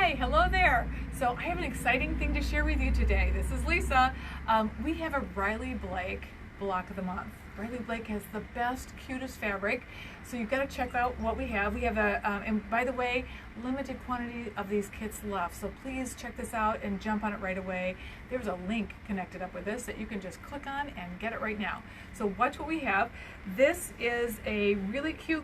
Hi, hello there. So I have an exciting thing to share with you today. This is Lisa. We have a Riley Blake block of the month. Riley Blake has the best, cutest fabric. So you've got to check out what we have. We have and by the way, limited quantity of these kits left. So please check this out and jump on it right away. There's a link connected up with this that you can just click on and get it right now. So watch what we have. This is a really cute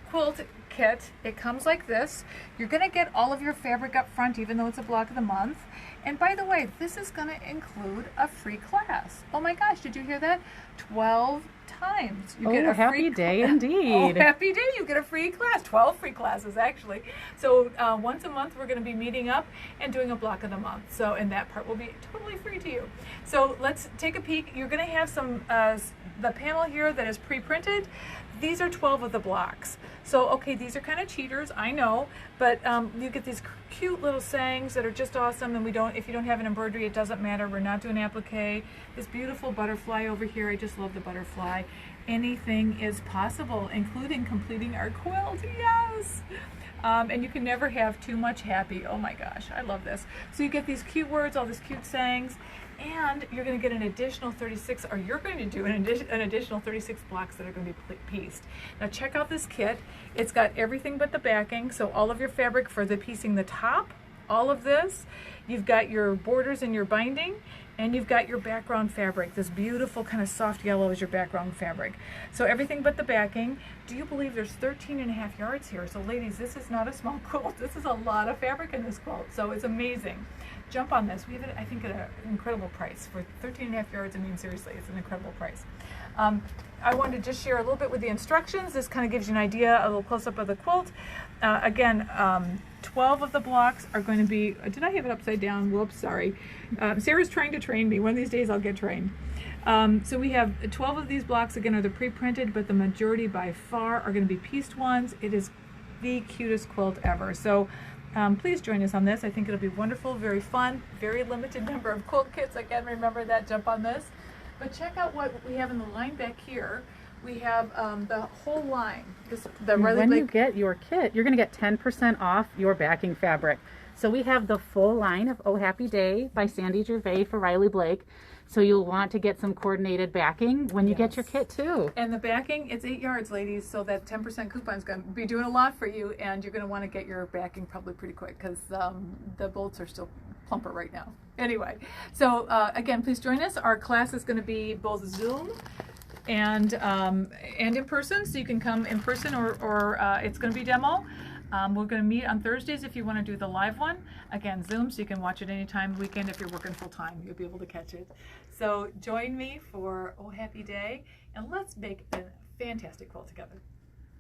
quilt kit. It comes like this. You're going to get all of your fabric up front, even though it's a block of the month. And by the way, this is going to include a free class. Oh my gosh, did you hear that? 12 times. You get a happy day indeed. Oh, happy day. You get a free class. 12 free classes, actually. So once a month, we're going to be meeting up and doing a block of the month. So, and that part will be totally free to you. So let's take a peek. You're going to have some, the panel here that is pre-printed. These are 12 of the blocks. So, okay, these are kind of cheaters, I know, but you get these cute little sayings that are just awesome, and if you don't have an embroidery, it doesn't matter. We're not doing applique. This beautiful butterfly over here, I just love the butterfly. Anything is possible, including completing our quilt, yes! And you can never have too much happy. Oh my gosh, I love this. So you get these cute words, all these cute sayings, and you're going to get an additional 36, or you're going to do an additional 36 blocks that are going to be pieced. Now check out this kit. It's got everything but the backing, so all of your fabric for the piecing the top, all of this. You've got your borders and your binding, and you've got your background fabric. This beautiful kind of soft yellow is your background fabric. So everything but the backing. Do you believe there's 13.5 yards here? So ladies, this is not a small quilt. This is a lot of fabric in this quilt, so it's amazing. Jump on this. We have it, I think, at an incredible price. For 13.5 yards, I mean, seriously, it's an incredible price. I wanted to just share a little bit with the instructions. This kind of gives you an idea, a little close-up of the quilt. Again, 12 of the blocks are going to be, did I have it upside down? Whoops, sorry. Sarah's trying to train me. One of these days I'll get trained. So we have 12 of these blocks, again, are the pre-printed, but the majority by far are going to be pieced ones. It is the cutest quilt ever. So please join us on this. I think it'll be wonderful, very fun, very limited number of quilt kits. Again, remember that, jump on this. But check out what we have in the line back here. We have the whole line. When you get your kit, you're going to get 10% off your backing fabric. So we have the full line of Oh Happy Day by Sandy Gervais for Riley Blake. So you'll want to get some coordinated backing when you get your kit too. And the backing, it's 8 yards, ladies, so that 10% coupon is going to be doing a lot for you, and you're going to want to get your backing probably pretty quick because the bolts are still plumper right now. Anyway, so again, please join us. Our class is going to be both Zoom and in person, so you can come in person or it's going to be demo. We're going to meet on Thursdays if you want to do the live one. Again, Zoom, so you can watch it anytime. Weekend, if you're working full time, you'll be able to catch it. So join me for Oh Happy Day, and let's make a fantastic quilt together.